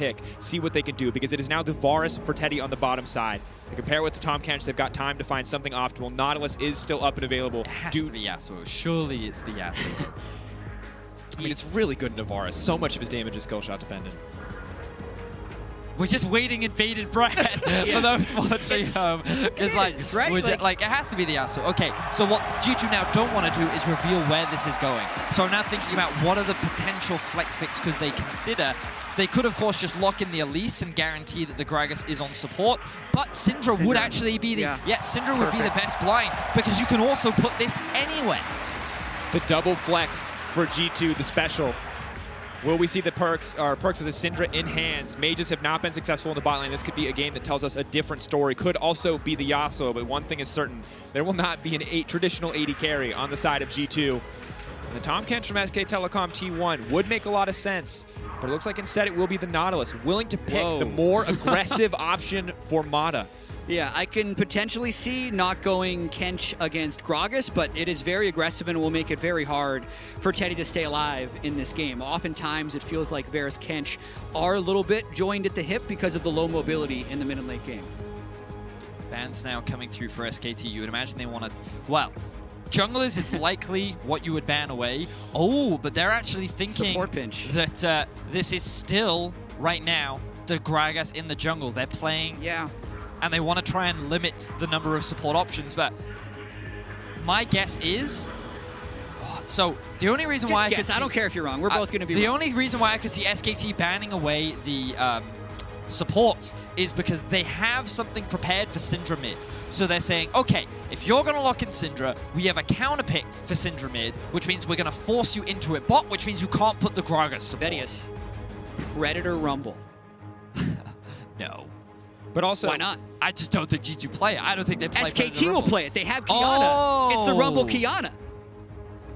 pick, see what they can do, because it is now the Varus for Teddy on the bottom side. They compare it with the Tahm Kench, they've got time to find something optimal. Nautilus is still up and available. It has to be Yasuo. Surely it's the Yasuo. I mean, it's really good in Varus. So much of his damage is skill shot dependent. We're just waiting in bated breath for those watching home. Because it has to be the Yasuo. Okay, so what G2 now don't want to do is reveal where this is going. So I'm now thinking about what are the potential flex picks because they consider. They could, of course, just lock in the Elise and guarantee that the Gragas is on support. But Syndra would actually be the... Syndra would be the best blind because you can also put this anywhere. The double flex for G2, the special. Will we see the perks of the Syndra in hands? Mages have not been successful in the bot lane. This could be a game that tells us a different story. Could also be the Yasuo, but one thing is certain. There will not be an traditional AD carry on the side of G2. And the Tahm Kench from SK Telecom T1 would make a lot of sense, but it looks like instead it will be the Nautilus, willing to pick the more aggressive option for Mata. Yeah, I can potentially see not going Kench against Gragas, but it is very aggressive and will make it very hard for Teddy to stay alive in this game. Oftentimes, it feels like Varus Kench are a little bit joined at the hip because of the low mobility in the mid and late game. Bans now coming through for SKT. You would imagine they want to... Well, junglers is likely what you would ban away. Oh, but they're actually thinking that this is still, right now, the Gragas in the jungle. They're playing... And they want to try and limit the number of support options, but my guess is... So, the only reason why I could see... I don't care if you're wrong. We're both going to be The wrong. only reason why I could see SKT banning away the supports is because they have something prepared for Syndra mid. So they're saying, okay, if you're going to lock in Syndra, we have a counter pick for Syndra mid, which means we're going to force you into it bot, which means you can't put the Gragas support. Vedius. Predator Rumble. No. But also... Why not? I just don't think G2 play it. I don't think they play SKT will play it. They have Kiana. It's the Rumble Kiana.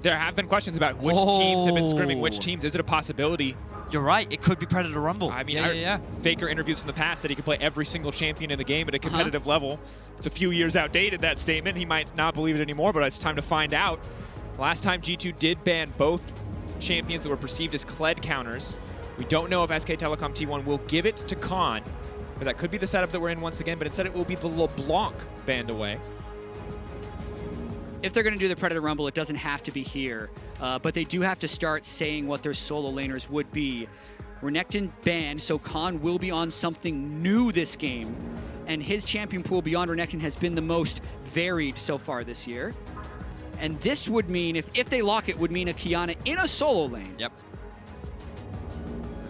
There have been questions about which teams have been scrimming which teams. Is it a possibility? You're right. It could be Predator Rumble. I mean, Faker interviews from the past said he could play every single champion in the game at a competitive level. It's a few years outdated, that statement. He might not believe it anymore, but it's time to find out. Last time G2 did ban both champions that were perceived as Kled counters. We don't know if SK Telecom T1 will give it to Khan. But that could be the setup that we're in once again, but instead it will be the LeBlanc banned away. If they're going to do the Predator Rumble, it doesn't have to be here. But they do have to start saying what their solo laners would be. Renekton banned, so Khan will be on something new this game. And his champion pool beyond Renekton has been the most varied so far this year. And this would mean, if they lock it, would mean a Kiana in a solo lane. Yep.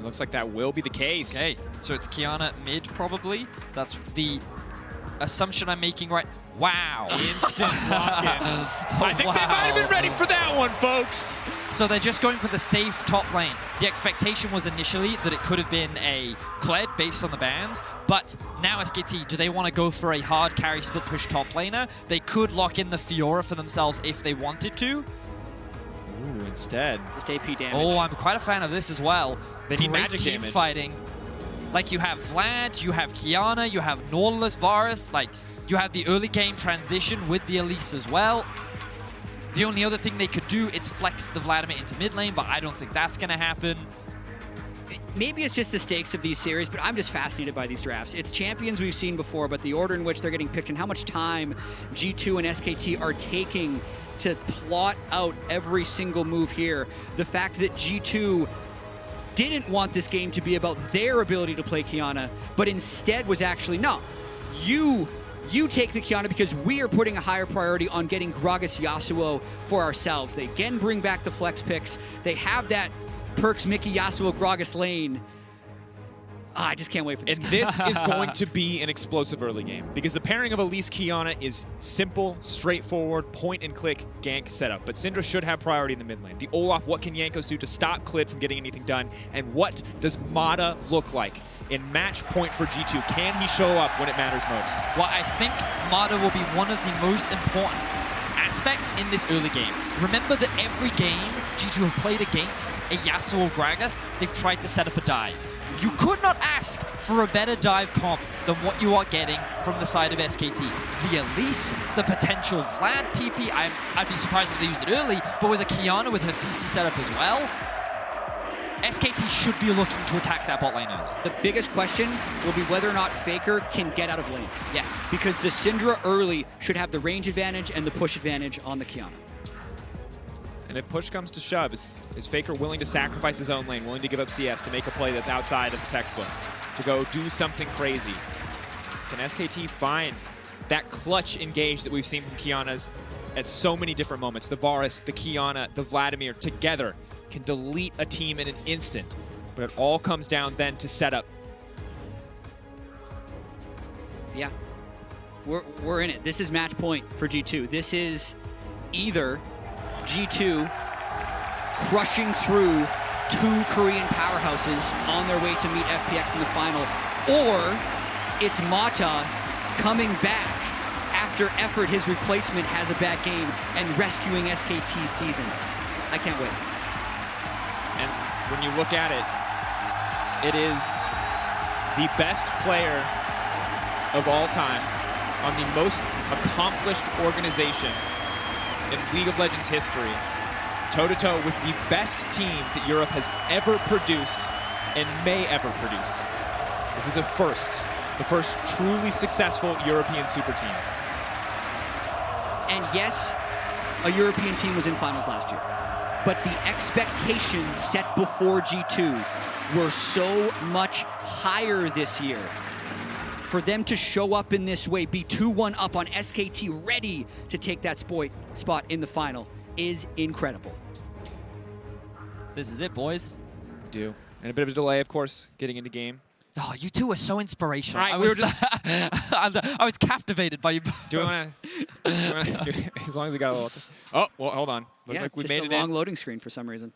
Looks like that will be the case. Okay, so it's Kiana mid, probably. That's the assumption I'm making right... Wow. Instant lock-ins. I think they might have been ready for that one, folks. So they're just going for the safe top lane. The expectation was initially that it could have been a Kled based on the bans, but now SKT, do they want to go for a hard carry split push top laner? They could lock in the Fiora for themselves if they wanted to. Ooh, instead. Just AP damage. Oh, I'm quite a fan of this as well. They need magic team damage. Fighting. Like, you have Vlad, you have Kiana, you have Nautilus, Varus, like, you have the early game transition with the Elise as well. The only other thing they could do is flex the Vladimir into mid lane, but I don't think that's going to happen. Maybe it's just the stakes of these series, but I'm just fascinated by these drafts. It's champions we've seen before, but the order in which they're getting picked and how much time G2 and SKT are taking to plot out every single move here. The fact that G2 didn't want this game to be about their ability to play Kiana, but instead was actually, no, you take the Kiana because we are putting a higher priority on getting Gragas Yasuo for ourselves. They again bring back the flex picks. They have that Perks Mickey Yasuo Gragas lane. I just can't wait for this. And this is going to be an explosive early game because the pairing of Elise Kiana is simple, straightforward, point-and-click gank setup. But Syndra should have priority in the mid lane. The Olaf, what can Jankos do to stop Klid from getting anything done? And what does Mata look like in match point for G2? Can he show up when it matters most? Well, I think Mata will be one of the most important aspects in this early game. Remember that every game G2 have played against a Yasuo Gragas, they've tried to set up a dive. You could not ask for a better dive comp than what you are getting from the side of SKT. The Elise, the potential Vlad TP, I'd be surprised if they used it early, but with a Kiana with her CC setup as well, SKT should be looking to attack that bot lane early. The biggest question will be whether or not Faker can get out of lane. Yes. Because the Syndra early should have the range advantage and the push advantage on the Qiyana. And if push comes to shove, is Faker willing to sacrifice his own lane, willing to give up CS to make a play that's outside of the textbook, to go do something crazy? Can SKT find that clutch engage that we've seen from Qiyana's at so many different moments? The Varus, the Qiyana, the Vladimir together can delete a team in an instant. But it all comes down then to setup. Yeah, we're in it. This is match point for G2. This is either G2 crushing through 2 Korean powerhouses on their way to meet FPX in the final, or it's Mata coming back after Effort, his replacement, has a bad game and rescuing SKT's season. I can't wait. And when you look at it, it is the best player of all time on the most accomplished organization in League of Legends history, toe-to-toe with the best team that Europe has ever produced and may ever produce. This is a first, the first truly successful European super team. And yes, a European team was in finals last year, but the expectations set before G2 were so much higher this year. For them to show up in this way, be 2-1 up on SKT, ready to take that spot in the final, is incredible. This is it, boys. Do. And a bit of a delay, of course, getting into game. Oh, you two are so inspirational. Right, I we was were just... I was captivated by you. Do we want to... As long as we got a little... Oh, well, hold on. Looks like we just made a it long in. loading screen for some reason.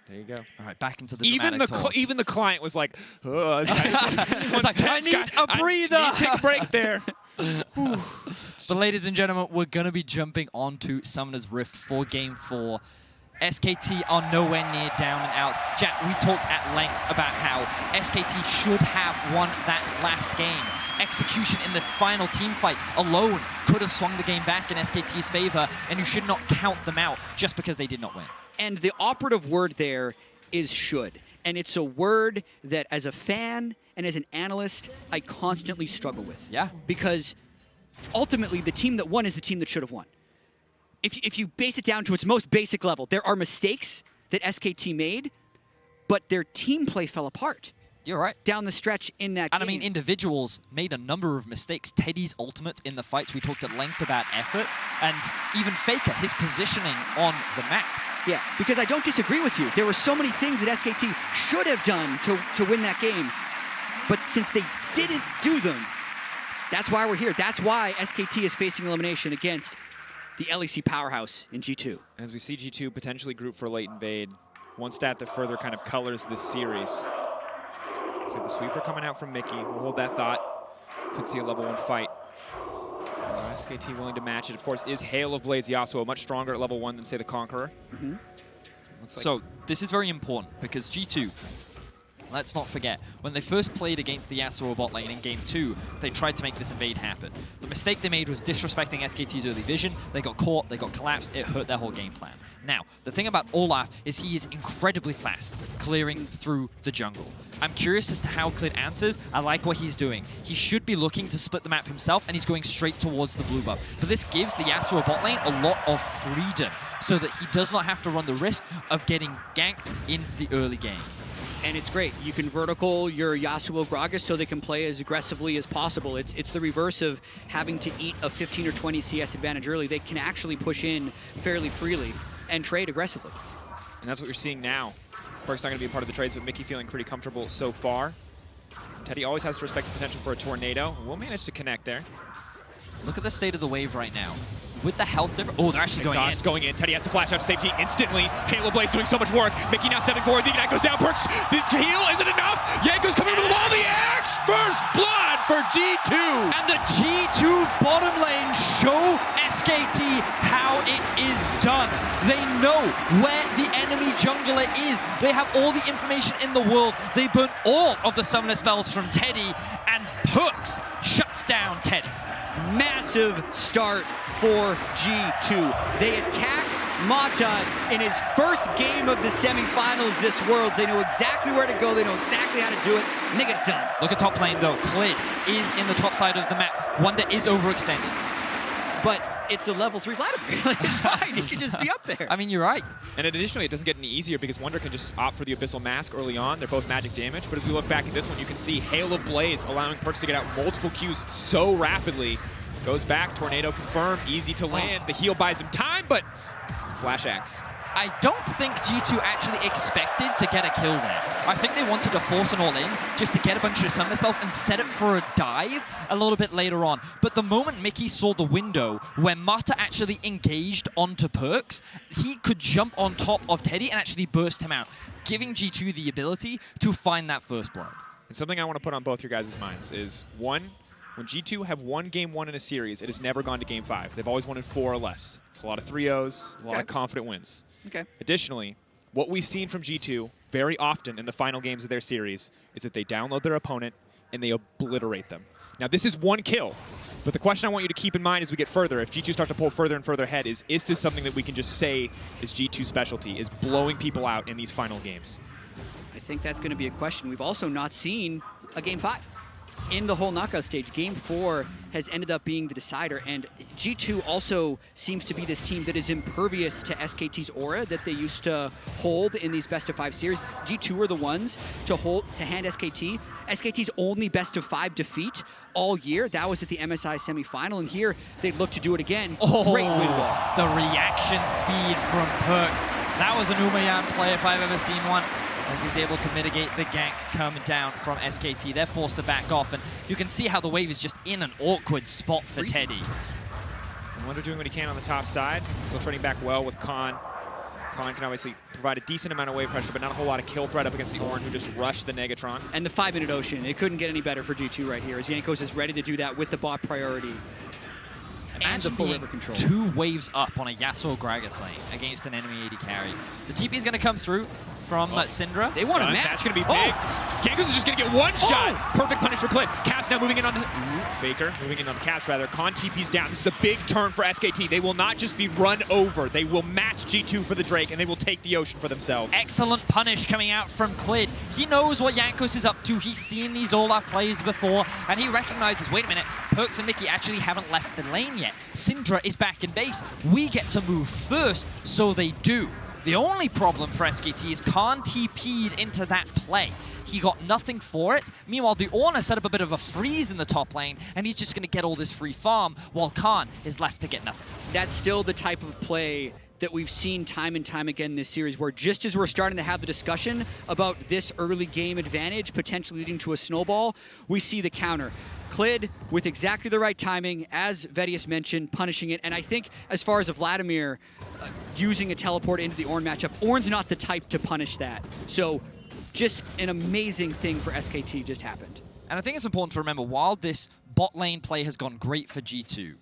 There you go. All right, back into the Even the client was like, oh, this guy's it's like, I need a breather. I need to take a break there. But ladies and gentlemen, we're going to be jumping onto Summoner's Rift for Game 4. SKT are nowhere near down and out. Jack, we talked at length about how SKT should have won that last game. Execution in the final team fight alone could have swung the game back in SKT's favor, and you should not count them out just because they did not win. And the operative word there is should. And it's a word that, as a fan and as an analyst, I constantly struggle with. Yeah. Because ultimately, the team that won is the team that should have won. If you base it down to its most basic level, there are mistakes that SKT made, but their team play fell apart. You're right. Down the stretch in that game. And I mean, individuals made a number of mistakes. Teddy's ultimate in the fights, we talked at length about effort, and even Faker, his positioning on the map. Yeah, because I don't disagree with you. There were so many things that SKT should have done to win that game, but since they didn't do them, that's why we're here. That's why SKT is facing elimination against the LEC powerhouse in G2. As we see G2 potentially group for late invade, one stat that further kind of colors this series. So the sweeper coming out from Mickey. We'll hold that thought. Could see a level 1 fight. SKT willing to match it, of course, is Hail of Blades Yasuo, much stronger at level 1 than, say, the Conqueror. Mm-hmm. So this is very important because G2, let's not forget, when they first played against the Yasuo bot lane in Game 2, they tried to make this invade happen. The mistake they made was disrespecting SKT's early vision. They got caught, they got collapsed, it hurt their whole game plan. Now, the thing about Olaf is he is incredibly fast, clearing through the jungle. I'm curious as to how Clid answers. I like what he's doing. He should be looking to split the map himself, and he's going straight towards the blue buff. But this gives the Yasuo bot lane a lot of freedom, so that he does not have to run the risk of getting ganked in the early game. And it's great. You can vertical your Yasuo Gragas so they can play as aggressively as possible. It's the reverse of having to eat a 15 or 20 CS advantage early. They can actually push in fairly freely and trade aggressively. And that's what you're seeing now. Perk's not going to be a part of the trades, but Mickey feeling pretty comfortable so far. Teddy always has to respect the potential for a tornado. We'll manage to connect there. Look at the state of the wave right now. With the health difference. Oh, they're actually going in. Teddy has to flash out to safety instantly. Halo Blade's doing so much work. Mickey now stepping forward. The Ignite goes down. Perks, the heal isn't enough. Yanko's coming over the wall. The Axe! First blood for G2. And the G2 bottom lane show SKT how it is done. They know where the enemy jungler is. They have all the information in the world. They burn all of the summoner spells from Teddy, and Perks shuts down Teddy. Massive start for G2. They attack Mata in his first game of the semifinals this world. They know exactly where to go. They know exactly how to do it, and they get it done. Look at top lane, though. Clid is in the top side of the map. Wonder is overextended. But it's a level 3 Vladimir. It's fine. He can just be up there. I mean, you're right. And additionally, it doesn't get any easier because Wonder can just opt for the Abyssal Mask early on. They're both magic damage. But as we look back at this one, you can see Hail of Blaze allowing Perkz to get out multiple Qs so rapidly. Goes back, Tornado confirmed, easy to land. The heal buys him time, but Flash Axe. I don't think G2 actually expected to get a kill there. I think they wanted to force an all-in just to get a bunch of Summon Spells and set it for a dive a little bit later on. But the moment Mickey saw the window where Mata actually engaged onto Perkz, he could jump on top of Teddy and actually burst him out, giving G2 the ability to find that first blood. And something I want to put on both your guys' minds is, one, when G2 have won Game 1 in a series, it has never gone to Game 5. They've always won in 4 or less. It's a lot of 3-0s, a lot of confident wins. Okay. Additionally, what we've seen from G2 very often in the final games of their series is that they download their opponent and they obliterate them. Now, this is 1 kill, but the question I want you to keep in mind as we get further, if G2 start to pull further and further ahead, is this something that we can just say is G2's specialty, is blowing people out in these final games? I think that's going to be a question. We've also not seen a Game 5. In the whole knockout stage, Game 4 has ended up being the decider, and G2 also seems to be this team that is impervious to SKT's aura that they used to hold in these best-of-5 series. G2 are the ones to hand SKT. SKT's only best-of-5 defeat all year. That was at the MSI semifinal, and here they look to do it again. Great win wall. The reaction speed from Perkz. That was an Umayan play if I've ever seen one, as he's able to mitigate the gank coming down from SKT. They're forced to back off, and you can see how the wave is just in an awkward spot for Teddy. Wonder doing what he can on the top side. Still trading back well with Khan. Khan can obviously provide a decent amount of wave pressure, but not a whole lot of kill threat up against the Ornn, who just rushed the Negatron. And the 5-minute Ocean. It couldn't get any better for G2 right here, as Jankos is ready to do that with the bot priority. And the full river control. 2 waves up on a Yasuo Gragas lane against an enemy AD carry. The TP is going to come through from Syndra. They want a match. That's going to be big. Jankos is just going to get 1 shot. Perfect punish for Clid. Caps now moving in on Faker, moving in on Caps rather. Khan TP's down. This is a big turn for SKT. They will not just be run over. They will match G2 for the Drake, and they will take the Ocean for themselves. Excellent punish coming out from Clid. He knows what Jankos is up to. He's seen these Olaf plays before, and he recognizes, wait a minute, Perkz and Mickey actually haven't left the lane yet. Syndra is back in base. We get to move first, so they do. The only problem for SKT is Khan TP'd into that play. He got nothing for it. Meanwhile, the Ornn set up a bit of a freeze in the top lane, and he's just going to get all this free farm, while Khan is left to get nothing. That's still the type of play that we've seen time and time again in this series, where just as we're starting to have the discussion about this early game advantage potentially leading to a snowball, we see the counter. Clid with exactly the right timing, as Vedius mentioned, punishing it. And I think as far as a Vladimir using a teleport into the Ornn matchup, Ornn's not the type to punish that. So just an amazing thing for SKT just happened. And I think it's important to remember, while this bot lane play has gone great for G2,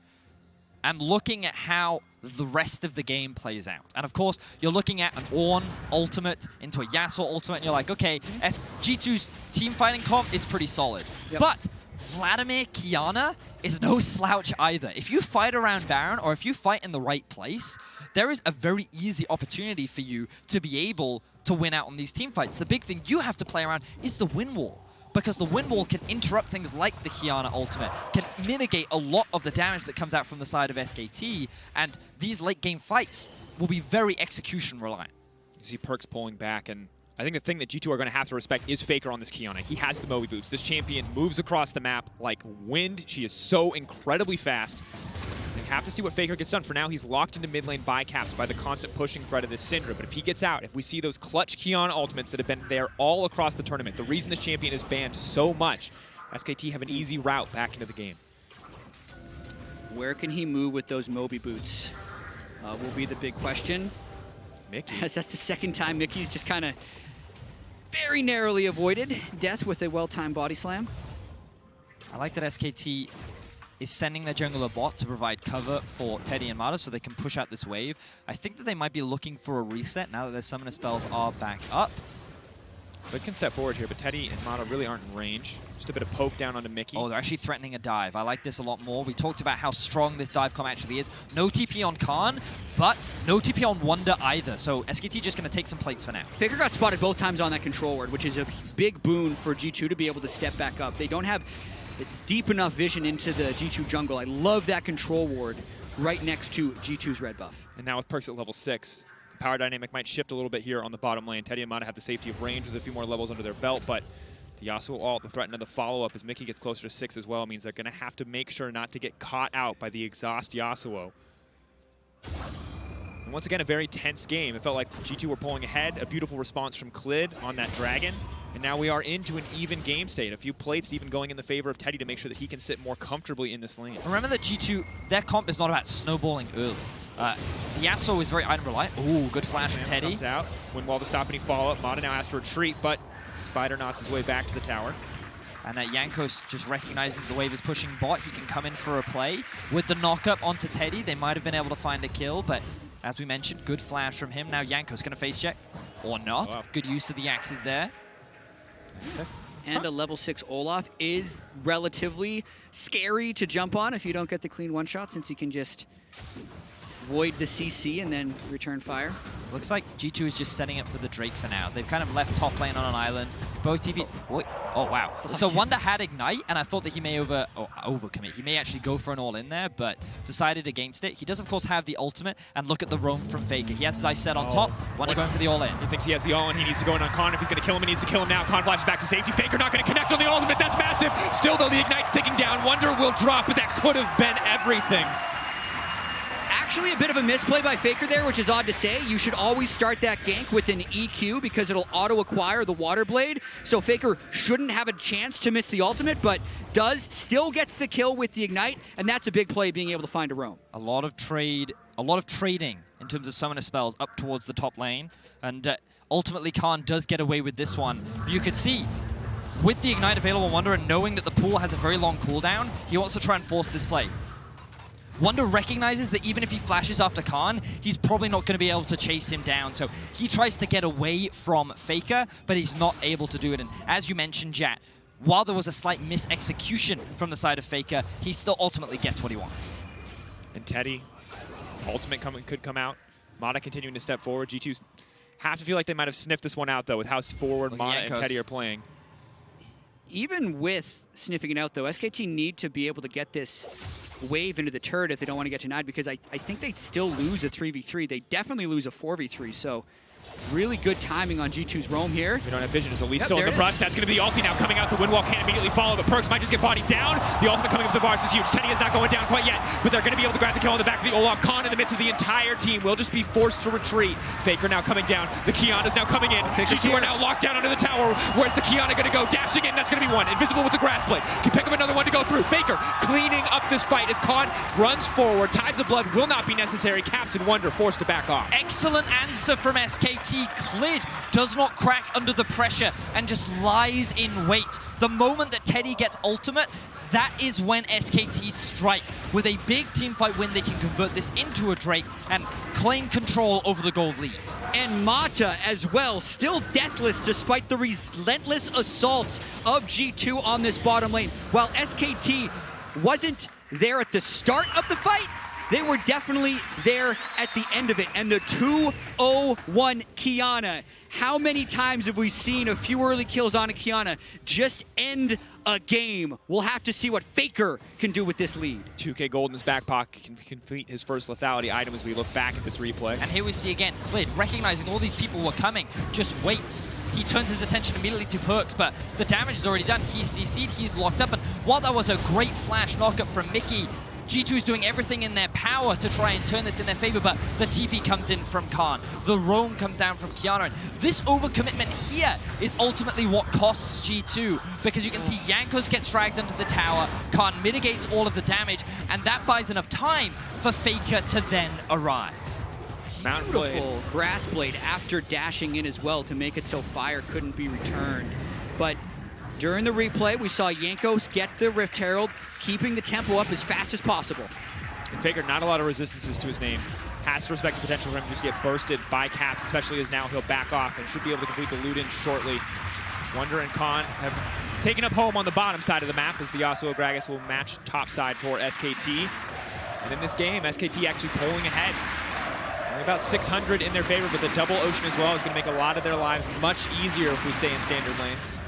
I'm looking at how the rest of the game plays out. And of course, you're looking at an Ornn ultimate into a Yasuo ultimate, and you're like, okay, G2's team fighting comp is pretty solid. Yep. But Vladimir Kiana is no slouch either. If you fight around Baron, or if you fight in the right place, there is a very easy opportunity for you to be able to win out on these team fights. The big thing you have to play around is the win wall, because the win wall can interrupt things like the Kiana ultimate, can mitigate a lot of the damage that comes out from the side of SKT, and these late game fights will be very execution reliant. You see Perkz pulling back, and I think the thing that G2 are going to have to respect is Faker on this Kiana. He has the Moby boots. This champion moves across the map like wind. She is so incredibly fast. They have to see what Faker gets done. For now, he's locked into mid lane by Caps by the constant pushing threat of this Syndra. But if he gets out, if we see those clutch Kiana ultimates that have been there all across the tournament, the reason this champion is banned so much, SKT have an easy route back into the game. Where can he move with those Moby boots will be the big question. Mickey. As that's the second time Mickey's just kind of very narrowly avoided death with a well-timed body slam. I like that SKT is sending their jungler bot to provide cover for Teddy and Mata so they can push out this wave. I think that they might be looking for a reset now that their summoner spells are back up. But can step forward here, but Teddy and Mata really aren't in range. Just a bit of poke down onto Mickey. Oh, they're actually threatening a dive. I like this a lot more. We talked about how strong this dive comp actually is. No TP on Khan, but no TP on Wonder either. So SKT just going to take some plates for now. Faker got spotted both times on that control ward, which is a big boon for G2 to be able to step back up. They don't have deep enough vision into the G2 jungle. I love that control ward right next to G2's red buff. And now with perks at level 6, the power dynamic might shift a little bit here on the bottom lane. Teddy and Mata have the safety of range with a few more levels under their belt, but the Yasuo ult, the threat and the follow-up as Mickey gets closer to 6 as well, means they're going to have to make sure not to get caught out by the exhaust Yasuo. And once again, a very tense game. It felt like G2 were pulling ahead. A beautiful response from Clid on that dragon. And now we are into an even game state. A few plates even going in the favor of Teddy to make sure that he can sit more comfortably in this lane. Remember that G2, their comp is not about snowballing early. Yasuo is very item reliant. Ooh, good flash from Teddy. Comes out. Windwall to stop any follow-up. Mata now has to retreat, but Spider knots his way back to the tower. And Jankos just recognizing the wave is pushing bot. He can come in for a play. With the knock-up onto Teddy, they might have been able to find a kill, but as we mentioned, good flash from him. Now Jankos going to face check, or not. Oh, wow. Good use of the axes there. Okay. And a level 6 Olaf is relatively scary to jump on if you don't get the clean one-shot, since he can just void the CC and then return fire. Looks like G2 is just setting up for the Drake for now. They've kind of left top lane on an island. Both TP. Oh wow. So Wonder had Ignite, and I thought that he may overcommit. He may actually go for an all-in there, but decided against it. He does, of course, have the ultimate, and look at the roam from Faker. He has his eyes set on top. Wonder going for the all-in. He thinks he has the all-in. He needs to go in on Khan. If he's going to kill him, he needs to kill him now. Khan flashes back to safety. Faker not going to connect on the ultimate. That's massive. Still, though, the Ignite's ticking down. Wonder will drop, but that could have been everything. Actually, a bit of a misplay by Faker there, which is odd to say. You should always start that gank with an EQ because it'll auto-acquire the Water Blade. So Faker shouldn't have a chance to miss the ultimate, but still gets the kill with the Ignite, and that's a big play, being able to find a roam. A lot of trading in terms of summoner spells up towards the top lane, and ultimately Khan does get away with this one. You could see, with the Ignite available on Wonder and knowing that the pool has a very long cooldown, he wants to try and force this play. Wonder recognizes that even if he flashes after Khan, he's probably not going to be able to chase him down. So he tries to get away from Faker, but he's not able to do it. And as you mentioned, Jat, while there was a slight misexecution from the side of Faker, he still ultimately gets what he wants. And Teddy, ultimate could come out. Mata continuing to step forward. G2 have to feel like they might have sniffed this one out, though, with how forward Mata and Teddy are playing. Even with sniffing it out, though, SKT need to be able to get this wave into the turret if they don't want to get denied, because I think they'd still lose a 3v3. They definitely lose a 4v3, so really good timing on G2's roam here. We don't have vision. Is Elise still in the brush? That's going to be the ulti now coming out. The Windwall can't immediately follow. The perks might just get bodied down. The ultimate coming up the bars is huge. Teddy is not going down quite yet, but they're going to be able to grab the kill on the back of the Olaf. Khan in the midst of the entire team will just be forced to retreat. Faker now coming down. The Kiana's now coming in. G2 are now locked down under the tower. Where's the Kiana going to go? Dashing in. That's going to be one. Invisible with the grass blade. Can pick up another one to go through. Faker cleaning up this fight as Khan runs forward. Tides of blood will not be necessary. Captain Wonder forced to back off. Excellent answer from SKT. Clid does not crack under the pressure and just lies in wait. The moment that Teddy gets ultimate, that is when SKT strike. With a big team fight win, they can convert this into a Drake and claim control over the gold lead. And Mata as well, still deathless despite the relentless assaults of G2 on this bottom lane. While SKT wasn't there at the start of the fight, they were definitely there at the end of it. And the 2-0-1 Kiana. How many times have we seen a few early kills on a Kiana just end a game? We'll have to see what Faker can do with this lead. 2K gold in his back pocket can complete his first lethality item as we look back at this replay. And here we see again, Clid, recognizing all these people were coming, just waits. He turns his attention immediately to perks, but the damage is already done. He's CC'd, he's locked up, and while that was a great flash knockup from Mickey, G2 is doing everything in their power to try and turn this in their favor, but the TP comes in from Khan. The roam comes down from Kiana. And this overcommitment here is ultimately what costs G2, because you can see Jankos gets dragged into the tower, Khan mitigates all of the damage, and that buys enough time for Faker to then arrive. Beautiful grass blade after dashing in as well to make it so fire couldn't be returned. But during the replay, we saw Jankos get the Rift Herald, keeping the tempo up as fast as possible. And Faker, not a lot of resistances to his name. Has to respect the potential for him to just get bursted by Caps, especially as now he'll back off and should be able to complete the loot in shortly. Wonder and Khan have taken up home on the bottom side of the map as the Yasuo Gragas will match top side for SKT. And in this game, SKT actually pulling ahead. Only about 600 in their favor, but the double Ocean as well is going to make a lot of their lives much easier if we stay in standard lanes.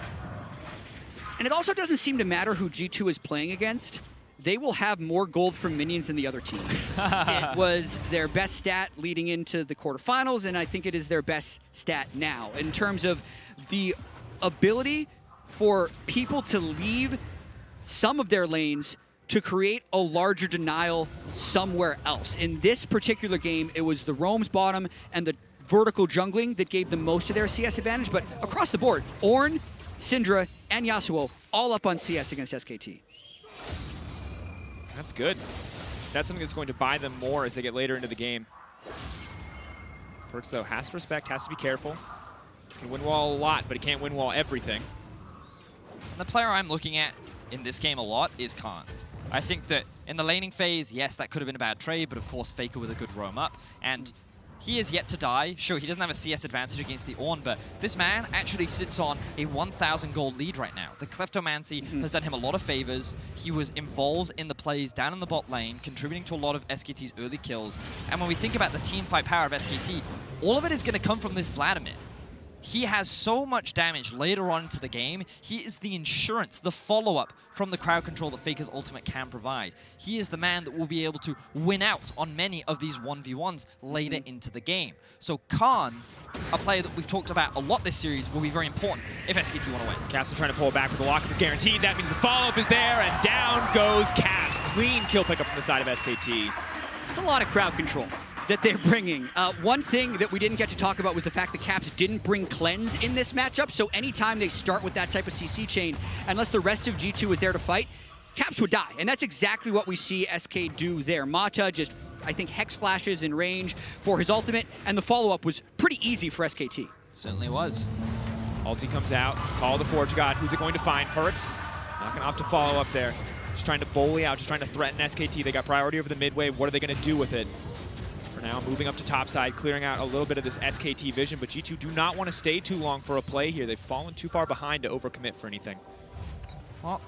And it also doesn't seem to matter who G2 is playing against. They will have more gold from minions than the other team. It was their best stat leading into the quarterfinals, and I think it is their best stat now in terms of the ability for people to leave some of their lanes to create a larger denial somewhere else. In this particular game, it was the roams bottom and the vertical jungling that gave them most of their CS advantage, but across the board, Ornn, Syndra, and Yasuo all up on CS against SKT. That's good. That's something that's going to buy them more as they get later into the game. Perkz, though, has to respect, has to be careful. Can win wall a lot, but he can't win wall everything. The player I'm looking at in this game a lot is Khan. I think that in the laning phase, yes, that could have been a bad trade, but of course Faker with a good roam up. And he is yet to die. Sure, he doesn't have a CS advantage against the Ornn, but this man actually sits on a 1,000 gold lead right now. The Kleptomancy has done him a lot of favors. He was involved in the plays down in the bot lane, contributing to a lot of SKT's early kills. And when we think about the team fight power of SKT, all of it is going to come from this Vladimir. He has so much damage later on into the game. He is the insurance, the follow-up from the crowd control that Faker's ultimate can provide. He is the man that will be able to win out on many of these 1v1s later into the game. So Khan, a player that we've talked about a lot this series, will be very important if SKT want to win. Capsule trying to pull it back, but the lock-up is guaranteed. That means the follow-up is there, and down goes Caps. Clean kill pickup from the side of SKT. It's a lot of crowd control that they're bringing. One thing that we didn't get to talk about was the fact that Caps didn't bring Cleanse in this matchup, so anytime they start with that type of CC chain, unless the rest of G2 is there to fight, Caps would die. And that's exactly what we see SK do there. Mata just, I think, Hex flashes in range for his ultimate, and the follow-up was pretty easy for SKT. Certainly was. Ulti comes out, call the Forge God. Who's it going to find? Perkz, not going to opt to follow up there. Just trying to bully out, just trying to threaten SKT. They got priority over the mid wave. What are they going to do with it? Now moving up to top side, clearing out a little bit of this SKT vision, but G2 do not want to stay too long for a play here. They've fallen too far behind to overcommit for anything. Well,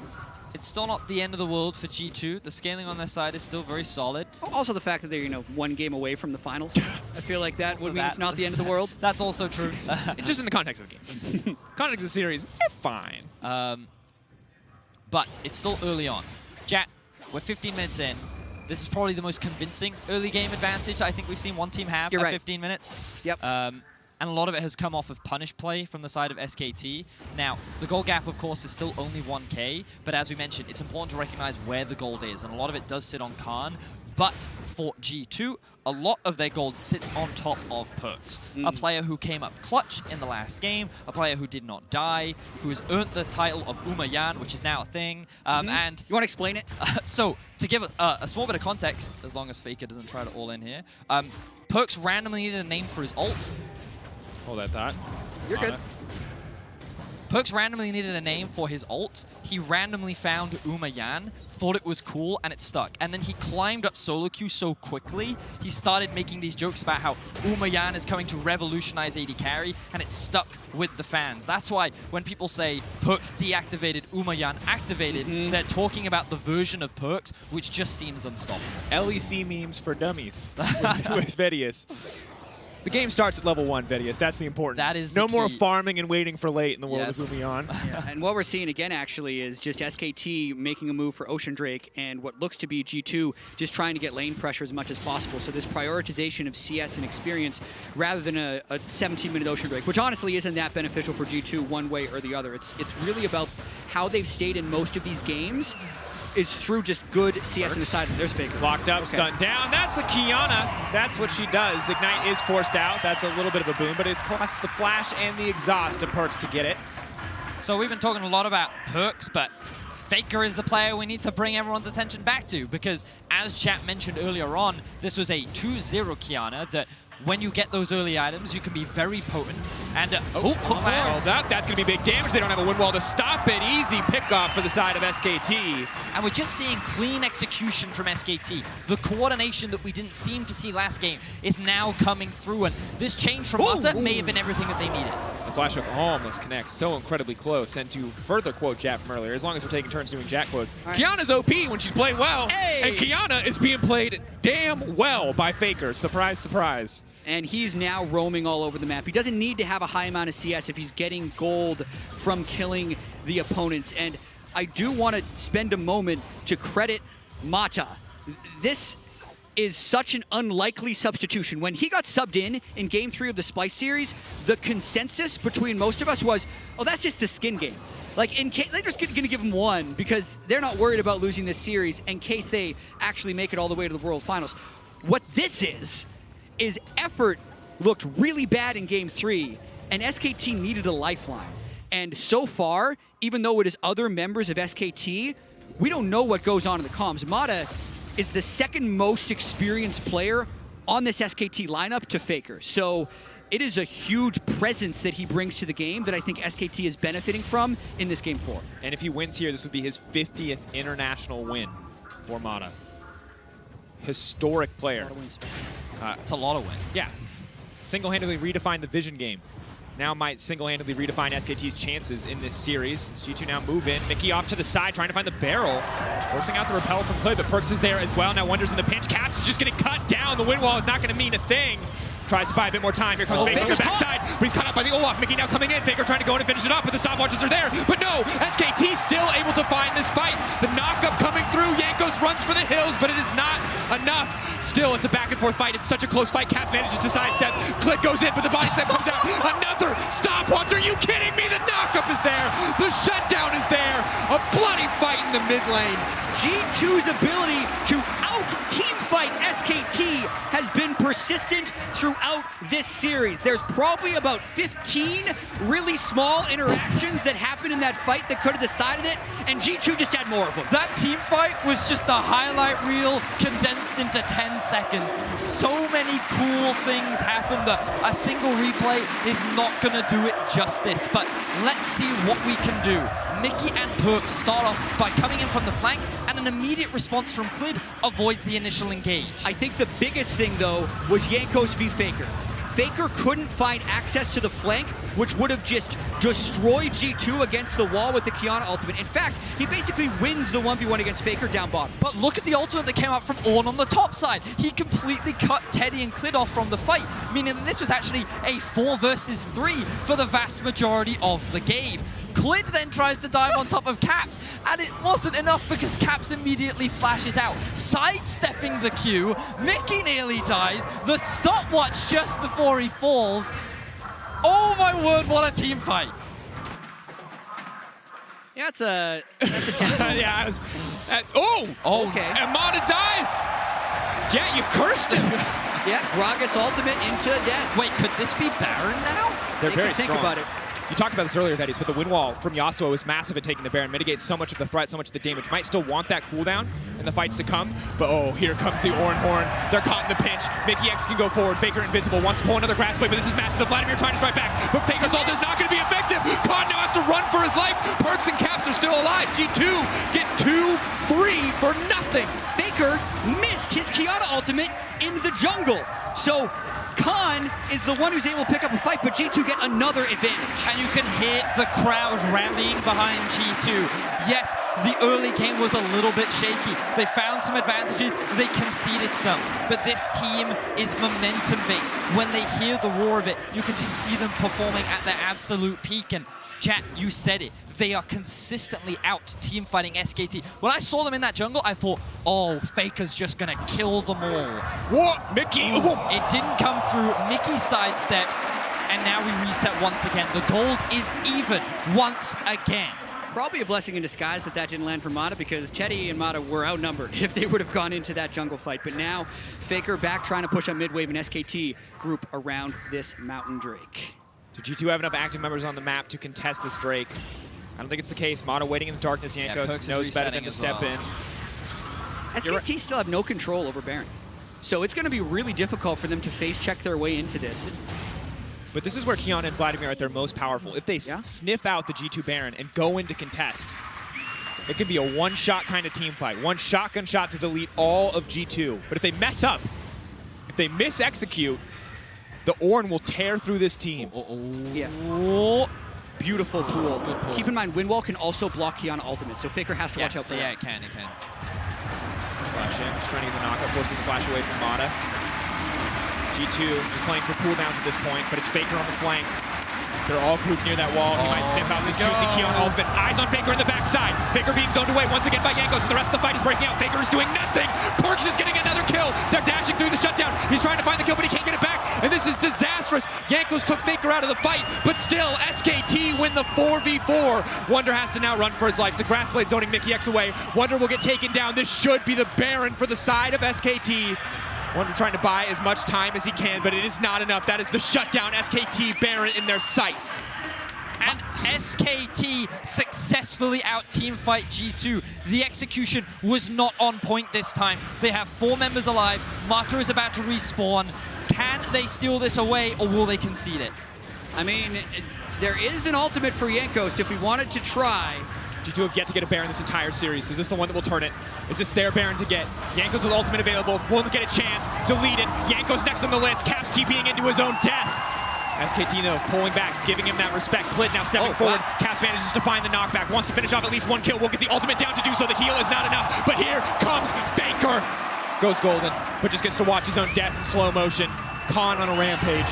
it's still not the end of the world for G2. The scaling on their side is still very solid. Also the fact that they're, one game away from the finals. I feel like that would mean it's not the end of the world. That's also true. Just in the context of the game. Context of the series, fine. But it's still early on. Jat, we're 15 minutes in. This is probably the most convincing early game advantage I think we've seen one team have at 15 minutes. Yep. And a lot of it has come off of punish play from the side of SKT. Now, the gold gap, of course, is still only 1k, but as we mentioned, it's important to recognize where the gold is, and a lot of it does sit on Khan. But for G2, a lot of their gold sits on top of Perkz. A player who came up clutch in the last game, a player who did not die, who has earned the title of Umayan, which is now a thing. And you want to explain it? So, to give a small bit of context, as long as Faker doesn't try to all in here, Perkz randomly needed a name for his ult. Hold that thought. You're good. Perkz randomly needed a name for his ult. He randomly found Umayan, thought it was cool, and it stuck. And then he climbed up solo queue so quickly, he started making these jokes about how Umayan is coming to revolutionize AD carry, and it stuck with the fans. That's why when people say Perkz deactivated, Umayan activated, they're talking about the version of Perkz which just seems unstoppable. LEC memes for dummies with Vedius. The game starts at level 1, Vedius. That's the important. That is no the more key. Farming and waiting for late in the world of Umayan. Yeah, and what we're seeing again, actually, is just SKT making a move for Ocean Drake and what looks to be G2 just trying to get lane pressure as much as possible. So this prioritization of CS and experience rather than a 17-minute Ocean Drake, which honestly isn't that beneficial for G2 one way or the other. It's really about how they've stayed in most of these games is through just good CS in the side. There's Faker. Locked up, stunned down. That's a Kiana. That's what she does. Ignite is forced out. That's a little bit of a boom, but it costs the flash and the exhaust to Perkz to get it. So we've been talking a lot about Perkz, but Faker is the player we need to bring everyone's attention back to, because as chat mentioned earlier on, this was a 2-0 Kiana that when you get those early items, you can be very potent. And that's going to be big damage. They don't have a wind wall to stop it. Easy pick-off for the side of SKT. And we're just seeing clean execution from SKT. The coordination that we didn't seem to see last game is now coming through. And this change from Mata may have been everything that they needed. The flash hook almost connects so incredibly close. And to further quote Jack from earlier, as long as we're taking turns doing Jack quotes, right. Kiana's OP when she's playing well, and Kiana is being played damn well by Faker. Surprise, surprise. And he's now roaming all over the map. He doesn't need to have a high amount of CS if he's getting gold from killing the opponents. And I do want to spend a moment to credit Mata. This is such an unlikely substitution. When he got subbed in Game 3 of the Splice series, the consensus between most of us was, oh, that's just the skin game. Like, in case they're just going to give him one because they're not worried about losing this series in case they actually make it all the way to the World Finals. What this is effort looked really bad in Game 3, and SKT needed a lifeline. And so far, even though it is other members of SKT, we don't know what goes on in the comms. Mata is the second most experienced player on this SKT lineup to Faker. So it is a huge presence that he brings to the game that I think SKT is benefiting from in this Game 4. And if he wins here, this would be his 50th international win for Mata. Historic player. It's a lot of wins. Yeah. Single-handedly redefined the vision game. Now might single-handedly redefine SKT's chances in this series. As G2 now move in. Mickey off to the side, trying to find the barrel. Forcing out the repel from Clay, but Perks is there as well. Now Wonders in the pinch. Caps is just getting cut down. The wind wall is not going to mean a thing. Tries to buy a bit more time. Here comes Faker on the backside, but he's caught up by the Olaf. Mickey now coming in. Faker trying to go in and finish it up, but the stopwatches are there. But no, SKT still able to find this fight. The knockup coming through. Jankos runs for the hills, but it is not enough. Still, it's a back and forth fight. It's such a close fight. Cap manages to sidestep. Click goes in, but the body step comes out. Another stopwatch. Are you kidding me? The knockup is there. The shutdown is there. A bloody fight in the mid lane. G2's ability to out-teamfight SKT has been persistent throughout this series. There's probably about 15 really small interactions that happened in that fight that could have decided it, and G2 just had more of them. That team fight was just a highlight reel condensed into 10 seconds. So many cool things happened that a single replay is not going to do it justice, but let's see what we can do. Mickey and Perks start off by coming in from the flank, and an immediate response from Clid avoids the initial engage. I think the biggest thing, though, was Jankos v Faker. Faker couldn't find access to the flank, which would have just destroyed G2 against the wall with the Kiana ultimate. In fact, he basically wins the 1v1 against Faker down bottom. But look at the ultimate that came out from Ornn on the top side. He completely cut Teddy and Clid off from the fight, meaning that this was actually a 4 versus 3 for the vast majority of the game. Clid then tries to dive on top of Caps, and it wasn't enough because Caps immediately flashes out, sidestepping the Q. Mickey nearly dies. The stopwatch just before he falls. Oh my word, what a team fight. Yeah, that's a 10. Yeah, I was... okay. And Mata dies! Yeah, you cursed him! Yeah, Gragas ultimate into death. Wait, could this be Baron now? They're very think strong. about it. You talked about this earlier, Thaddeus, but the wind wall from Yasuo is massive at taking the Baron, mitigates so much of the threat, so much of the damage. Might still want that cooldown in the fights to come, but oh, here comes the Ornn Horn. They're caught in the pinch. Mickey X can go forward. Faker invisible, wants to pull another grass blade, but this is massive. The Vladimir trying to strike back, but Faker's ult is not going to be effective. Khan now has to run for his life. Perks and Caps are still alive. G2 get 2-3 for nothing. Faker missed his Kiana ultimate in the jungle. So Khan is the one who's able to pick up a fight, but G2 get another advantage. And you can hear the crowd rallying behind G2. Yes, the early game was a little bit shaky. They found some advantages, they conceded some. But this team is momentum-based. When they hear the roar of it, you can just see them performing at their absolute peak. And Chat, you said it. They are consistently out team fighting SKT. When I saw them in that jungle, I thought, oh, Faker's just gonna kill them all. What? Mickey? It didn't come through. Mickey sidesteps, and now we reset once again. The gold is even once again. Probably a blessing in disguise that didn't land for Mata, because Teddy and Mata were outnumbered if they would have gone into that jungle fight. But now, Faker back trying to push on mid-wave and SKT group around this Mountain Drake. Do G2 have enough active members on the map to contest this Drake? I don't think it's the case. Mata waiting in the darkness. Jankos knows better than to step in. SKT still have no control over Baron. So it's going to be really difficult for them to face check their way into this. But this is where Kiana and Vladimir are at their most powerful. If they sniff out the G2 Baron and go into contest, it could be a one-shot kind of team fight. One shotgun shot to delete all of G2. But if they mess up, if they mis-execute, the Ornn will tear through this team. Yeah. Beautiful pool. Good pull. Keep in mind, Windwall can also block Kiana ultimate, so Faker has to watch out for yeah, that. it can. Flash in, just trying to get the knockup, forcing the flash away from Mata. G2 is playing for cooldowns at this point, but it's Faker on the flank. They're all grouped near that wall. He might sniff out this juicy Kion ultimate. Eyes on Faker in the backside. Faker being zoned away once again by Jankos, and the rest of the fight is breaking out. Faker is doing nothing. Perkz is getting another kill. They're dashing through the shutdown. He's trying to find the kill, but he can't get it back. And this is disastrous. Jankos took Faker out of the fight, but still, SKT win the 4v4. Wonder has to now run for his life. The Grass Blade zoning Mickey X away. Wonder will get taken down. This should be the Baron for the side of SKT. Wonder trying to buy as much time as he can, but it is not enough. That is the shutdown. SKT Baron in their sights. And SKT successfully out-teamfight G2. The execution was not on point this time. They have 4 members alive. Mata is about to respawn. Can they steal this away, or will they concede it? I mean, there is an ultimate for Jankos if we wanted to try. G2 have yet to get a Baron this entire series. Is this the one that will turn it? Is this their Baron to get? Jankos with ultimate available. Won't get a chance. Delete it. Jankos next on the list. Caps TPing into his own death. SKT though, pulling back, giving him that respect. Clit now stepping forward. Wow. Caps manages to find the knockback. Wants to finish off at least 1 kill. Will get the ultimate down to do so. The heal is not enough. But here comes Faker. Goes golden, but just gets to watch his own death in slow motion. Khan on a rampage.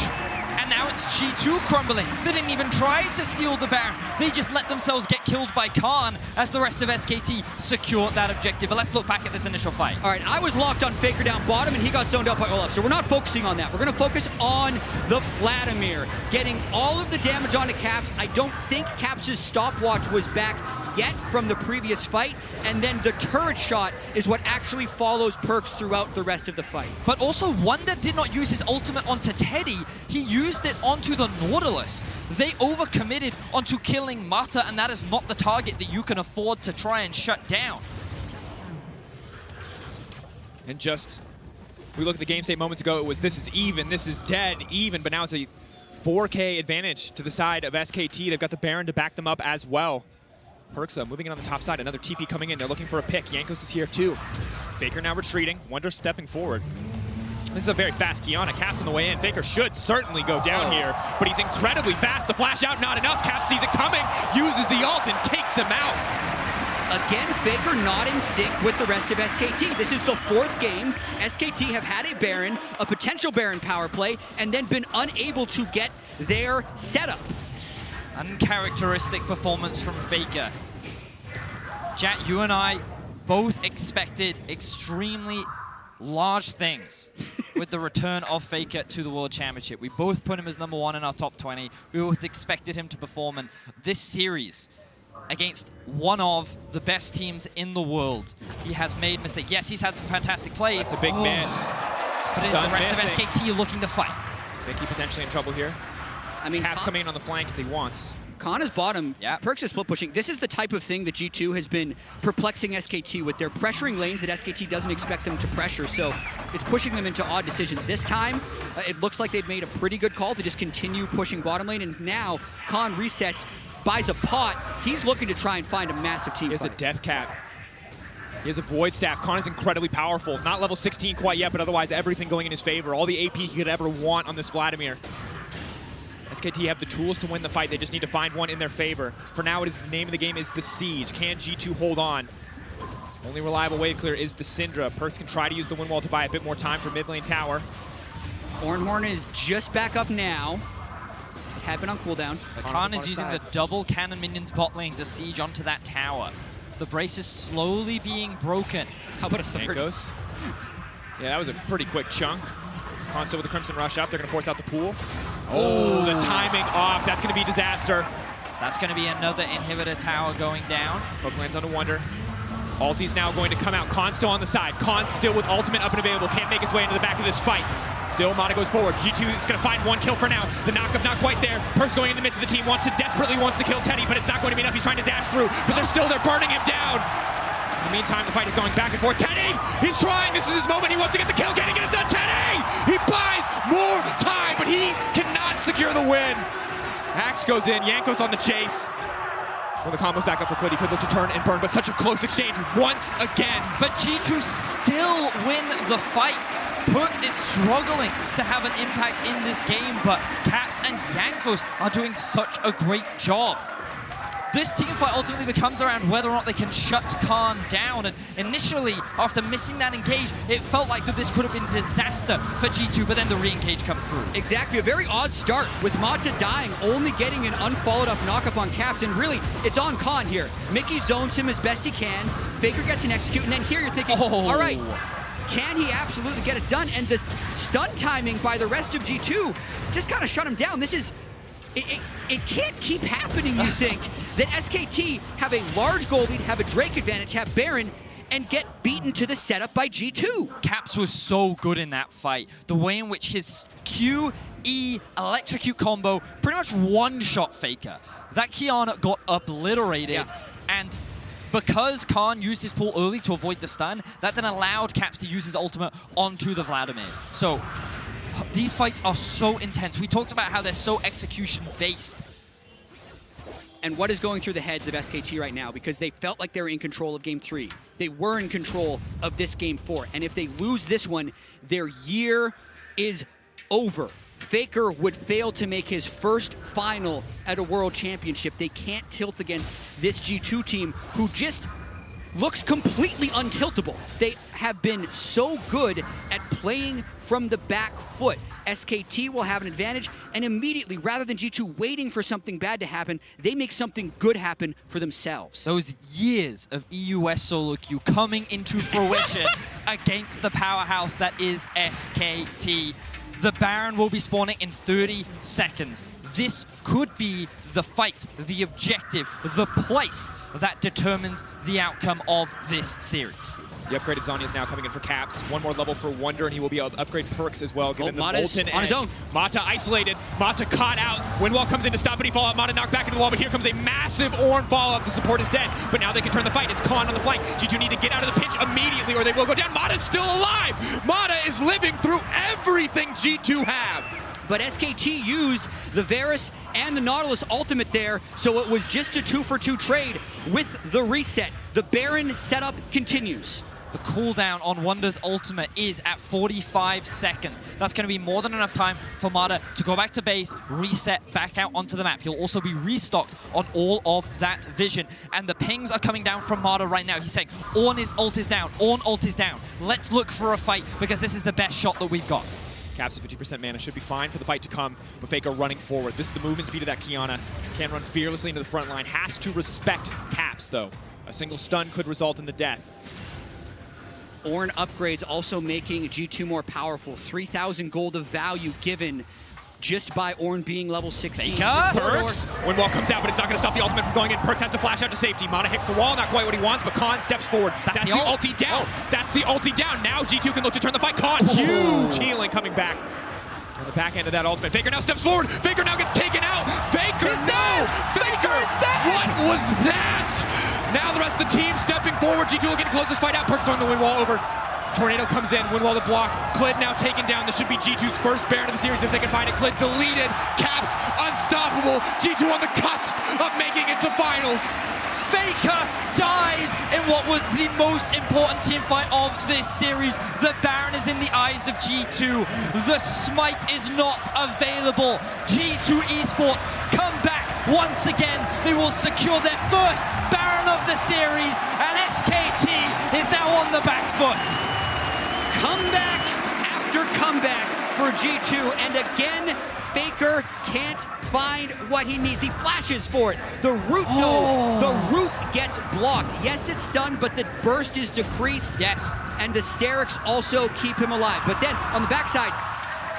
And now it's G2 crumbling. They didn't even try to steal the Baron. They just let themselves get killed by Khan as the rest of SKT secured that objective. But let's look back at this initial fight. All right, I was locked on Faker down bottom, and he got zoned out by Olaf. So we're not focusing on that. We're going to focus on the Vladimir, getting all of the damage onto Caps. I don't think Caps' stopwatch was back yet from the previous fight, and then the turret shot is what actually follows Perkz throughout the rest of the fight. But also, Wonder did not use his ultimate onto Teddy. He used it onto the Nautilus. They overcommitted onto killing Mata, and that is not the target that you can afford to try and shut down. And just, we looked at the game state moments ago, it was this is even, this is dead, even, but now it's a 4K advantage to the side of SKT. They've got the Baron to back them up as well. Perkz moving in on the top side, another TP coming in. They're looking for a pick. Jankos is here too. Faker now retreating. Wonder stepping forward. This is a very fast Kiana. Caps on the way in. Faker should certainly go down here, but he's incredibly fast. The flash out, not enough. Caps sees it coming, uses the ult and takes him out. Again, Faker not in sync with the rest of SKT. This is the 4th game. SKT have had a Baron, a potential Baron power play, and then been unable to get their setup. Uncharacteristic performance from Faker. Jack, you and I both expected extremely large things with the return of Faker to the World Championship. We both put him as #1 in our top 20. We both expected him to perform in this series against one of the best teams in the world. He has made mistakes. Yes, he's had some fantastic plays. That's a big miss. But is the rest of SKT looking to fight? Mickey potentially in trouble here. I mean, Caps coming in on the flank if he wants. Khan is bottom. Yeah. Perkz is split pushing. This is the type of thing that G2 has been perplexing SKT with. They're pressuring lanes that SKT doesn't expect them to pressure, so it's pushing them into odd decisions. This time, it looks like they've made a pretty good call to just continue pushing bottom lane, and now Khan resets, buys a pot. He's looking to try and find a massive team He has fight. a death cap. He has a void staff. Khan is incredibly powerful. Not level 16 quite yet, but otherwise everything going in his favor. All the AP he could ever want on this Vladimir. SKT have the tools to win the fight. They just need to find one in their favor. For now, it is the name of the game is the Siege. Can G2 hold on? Only reliable way to clear is the Syndra. Perkz can try to use the wind wall to buy a bit more time for mid lane tower. Ornhorn is just back up now. Had been on cooldown. Khan is using the double cannon minions bot lane to siege onto that tower. The brace is slowly being broken. How about a third? Jankos. Yeah, that was a pretty quick chunk. Khan still with the Crimson Rush up. They're going to force out the pool. Oh, the timing off. That's going to be disaster. That's going to be another inhibitor tower going down. Poke lands on a Wonder. Ulti's now going to come out. Khan still on the side. Khan still with ultimate up and available. Can't make his way into the back of this fight. Still, Mata goes forward. G2 is going to find 1 kill for now. The knockup not quite there. Perkz going in the midst of the team. Desperately wants to kill Teddy, but it's not going to be enough. He's trying to dash through, but they're burning him down. In the meantime, the fight is going back and forth. Teddy! He's trying! This is his moment. He wants to get the kill. Can he get it done? Teddy! He buys more time, but he cannot secure the win. Axe goes in. Jankos on the chase. When the combo's back up for Clid, he could look to turn and burn, but such a close exchange once again. But G2 still win the fight. Perkz is struggling to have an impact in this game, but Caps and Jankos are doing such a great job. This team fight ultimately becomes around whether or not they can shut Khan down. And initially, after missing that engage, it felt like that this could have been disaster for G2, but then the re-engage comes through. Exactly, a very odd start with Mata dying, only getting an unfollowed up knockup on Caps, and really, it's on Khan here. Mickey zones him as best he can, Faker gets an execute, and then here you're thinking, all right, can he absolutely get it done? And the stun timing by the rest of G2 just kind of shut him down. This is, it can't keep happening, you think, that SKT have a large gold lead, have a Drake advantage, have Baron, and get beaten to the setup by G2. Caps was so good in that fight. The way in which his Q, E, electrocute combo pretty much one-shot Faker. That Kiana got obliterated, and because Khan used his pull early to avoid the stun, that then allowed Caps to use his ultimate onto the Vladimir. So these fights are so intense. We talked about how they're so execution-based. And what is going through the heads of SKT right now? Because they felt like they were in control of Game 3. They were in control of this Game 4. And if they lose this one, their year is over. Faker would fail to make his first final at a World Championship. They can't tilt against this G2 team who just looks completely untiltable. They have been so good at playing from the back foot. SKT will have an advantage, and immediately, rather than G2 waiting for something bad to happen, they make something good happen for themselves. Those years of EUS solo queue coming into fruition against the powerhouse that is SKT. The Baron will be spawning in 30 seconds. This could be the fight, the objective, the place that determines the outcome of this series. The upgraded Zhonya is now coming in for Caps. One more level for Wonder, and he will be able to upgrade Perkz as well. Give him the Molten on his own. Mata isolated. Mata caught out. Windwall comes in to stop any fallout. Mata knocked back into the wall, but here comes a massive Ornn fallout. The support is dead, but now they can turn the fight. It's Khan on the flank. G2 need to get out of the pinch immediately, or they will go down. Mata's still alive. Mata is living through everything G2 have. But SKT used the Varus and the Nautilus ultimate there, so it was just a 2-for-2 trade with the reset. The Baron setup continues. The cooldown on Wonder's ultimate is at 45 seconds. That's going to be more than enough time for Mata to go back to base, reset, back out onto the map. He'll also be restocked on all of that vision. And the pings are coming down from Mata right now. He's saying, Ornn ult is down, Ornn ult is down. Let's look for a fight because this is the best shot that we've got. Caps at 50% mana should be fine for the fight to come, but Faker running forward. This is the movement speed of that Kiana. Can run fearlessly into the front line. Has to respect Caps, though. A single stun could result in the death. Ornn upgrades also making G2 more powerful. 3,000 gold of value given just by Ornn being level 16. Perkz. Windwall comes out, but it's not going to stop the ultimate from going in. Perkz has to flash out to safety. Mana hits the wall, not quite what he wants, but Khan steps forward. That's the ulti down. That's the ulti down. Now G2 can look to turn the fight. Khan, huge healing coming back. On the back end of that ultimate. Faker now steps forward. Faker now gets taken out. Faker, no! Faker! What was that? Now the rest of the team stepping forward. G2 looking to close this fight out. Perkz throwing the Windwall over. Tornado comes in, Windwall the block. Clid now taken down. This should be G2's first Baron of the series if they can find it. Clid deleted. Caps unstoppable. G2 on the cusp of making it to finals. Faker dies in what was the most important team fight of this series. The Baron is in the eyes of G2. The smite is not available. G2 Esports come back once again. They will secure their first Baron of the series, and SKT is now on the back foot. Comeback after comeback for G2, and again, Faker can't find what he needs. He flashes for it. The roof, the roof gets blocked. Yes, it's stunned, but the burst is decreased. Yes. And the Sterix also keep him alive. But then, on the backside,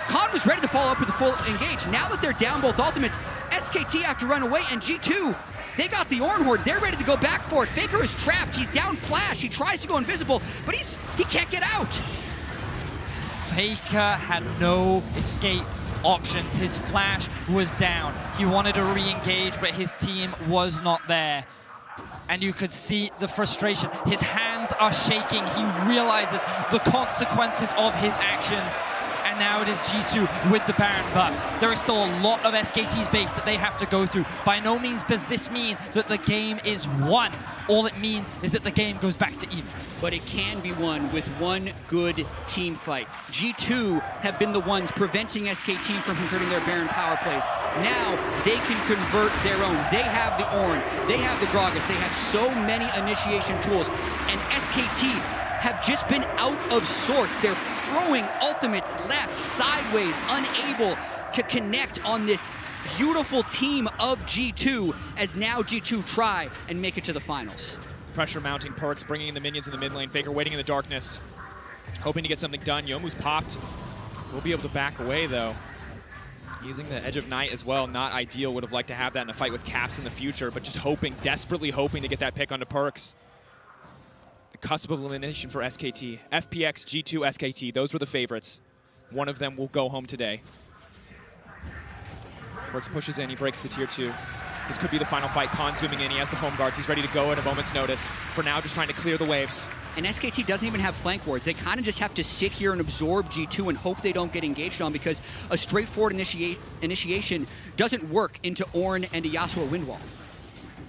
Khan was ready to follow up with a full engage. Now that they're down both ultimates, SKT have to run away, and G2, they got the Ornn Horde. They're ready to go back for it. Faker is trapped. He's down flash. He tries to go invisible, but he can't get out. Faker had no escape options. His flash was down. He wanted to re-engage, but his team was not there. And you could see the frustration. His hands are shaking. He realizes the consequences of his actions. And and now it is G2 with the Baron buff. There is still a lot of SKT's base that they have to go through. By no means does this mean that the game is won. All it means is that the game goes back to even. But it can be won with one good team fight. G2 have been the ones preventing SKT from converting their Baron power plays. Now they can convert their own. They have the Ornn, they have the Gragas, they have so many initiation tools, and SKT have just been out of sorts. They're throwing ultimates left, sideways, unable to connect on this beautiful team of G2, as now G2 try and make it to the finals. Pressure mounting, Perks bringing in the minions in the mid lane. Faker waiting in the darkness, hoping to get something done. Youmuu's popped. We'll be able to back away, though. Using the Edge of Night as well, not ideal. Would have liked to have that in a fight with Caps in the future, but just hoping, desperately hoping to get that pick onto Perks. The cusp of elimination for SKT. FPX, G2, SKT, those were the favorites. One of them will go home today. Perks pushes in, he breaks the tier 2. This could be the final fight. Khan zooming in, he has the home guards. He's ready to go at a moment's notice. For now, just trying to clear the waves. And SKT doesn't even have flank wards. They kind of just have to sit here and absorb G2 and hope they don't get engaged on, because a straightforward initiation doesn't work into Ornn and a Yasuo wind wall.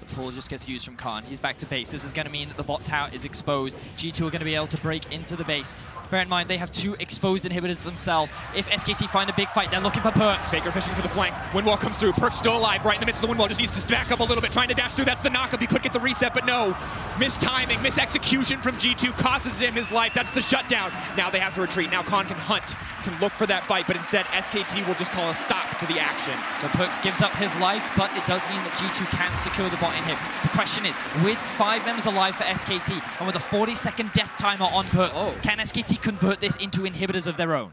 The pull just gets used from Khan. He's back to base. This is going to mean that the bot tower is exposed. G2 are going to be able to break into the base. Bear in mind, they have 2 exposed inhibitors themselves. If SKT find a big fight, they're looking for Perks. Faker fishing for the flank. Windwall comes through. Perks still alive right in the midst of the Windwall. Just needs to back up a little bit, trying to dash through. That's the knockup. He could get the reset, but no. Mistiming, misexecution from G2 costs him his life. That's the shutdown. Now they have to retreat. Now Khan can hunt, can look for that fight, but instead SKT will just call a stop to the action. So Perks gives up his life, but it does mean that G2 can secure the bot in him. The question is, with 5 members alive for SKT, and with a 40-second death timer on Perks, can SKT convert this into inhibitors of their own?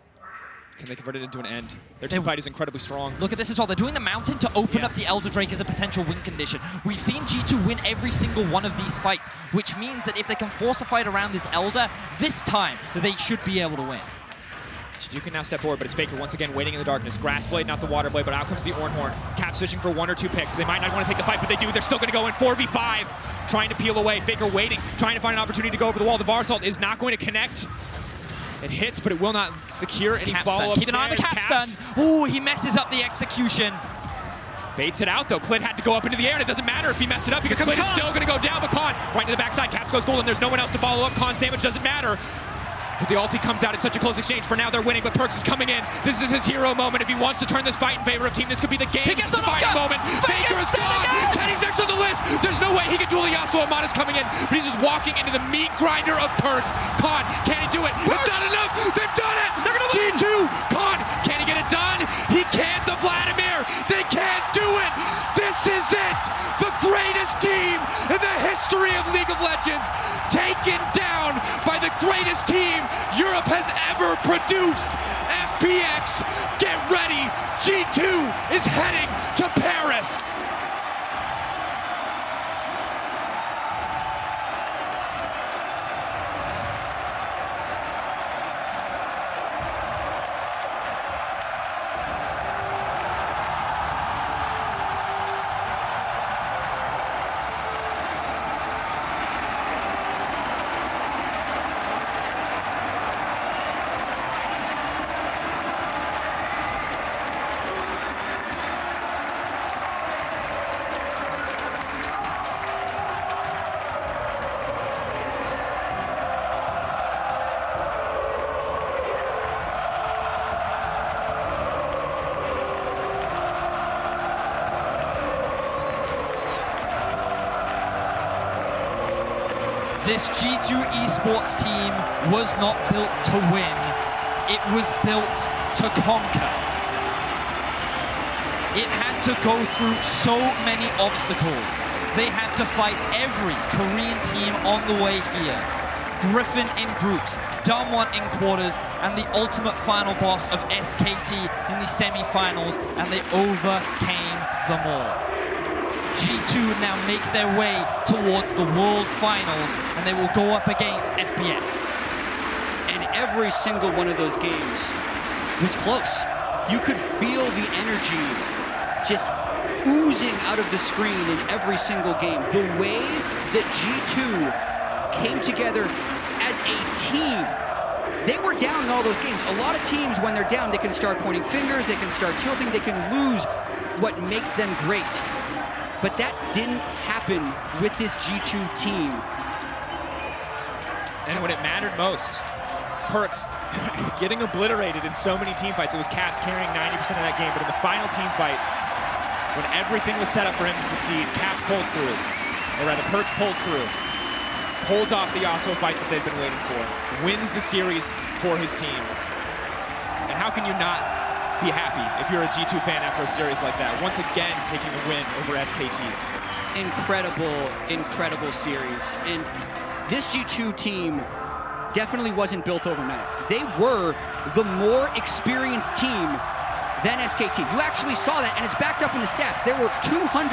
Can they convert it into an end? Their team fight is incredibly strong. Look at this as well. They're doing the Mountain to open up the Elder Drake as a potential win condition. We've seen G2 win every single one of these fights, which means that if they can force a fight around this Elder, this time they should be able to win. G2 can now step forward, but it's Faker once again waiting in the darkness. Grass Blade, not the Water Blade, but out comes the Ornn Horn. Caps fishing for 1 or 2 picks. They might not want to take the fight, but they do. They're still going to go in 4v5, trying to peel away. Faker waiting, trying to find an opportunity to go over the wall. The Varsalt is not going to connect. It hits, but it will not secure any follow-up. Keep an eye on the Caps. Ooh, he messes up the execution. Baits it out, though. Clint had to go up into the air, and it doesn't matter if he messed it up, because Clint is still going to go down, but Khan right to the backside. Caps goes golden. There's no one else to follow up. Khan's damage doesn't matter. But the ulti comes out in such a close exchange. For now, they're winning, but Perks is coming in. This is his hero moment. If he wants to turn this fight in favor of team, this could be the game-defining moment. Faker is gone. Teddy's next on the list. There's no way he can duel Yasuo. Amada's coming in, but he's just walking into the meat grinder of Perks. Khan, can he do it? It's not enough. They've done it. They're gonna G2. Khan, can he get it done? He can't. The Vladimir. They can't do it. This is it. The greatest team in the history of League of Legends, taken down by the greatest team Europe has ever produced. FPX, get ready. G2 is heading to Paris. This G2 esports team was not built to win. It was built to conquer. It had to go through so many obstacles. They had to fight every Korean team on the way here. Griffin in groups, Damwon in quarters, and the ultimate final boss of SKT in the semi-finals, and they overcame them all. G2 now make their way towards the World Finals, and they will go up against FPX. And every single one of those games was close. You could feel the energy just oozing out of the screen in every single game. The way that G2 came together as a team they were down in all those games. A lot of teams, when they're down, they can start pointing fingers, they can start tilting, they can lose what makes them great. But that didn't happen with this G2 team. And when it mattered most, Perks getting obliterated in so many team fights. It was Caps carrying 90% of that game, but in the final team fight, when everything was set up for him to succeed, Caps pulls through. Or rather, Perks pulls through. Pulls off the Yasuo fight that they've been waiting for. Wins the series for his team. And how can you not be happy if you're a G2 fan after a series like that? Once again, taking the win over SKT. Incredible series. And this G2 team definitely wasn't built overnight. They were the more experienced team than SKT. You actually saw that, and it's backed up in the stats. There were 200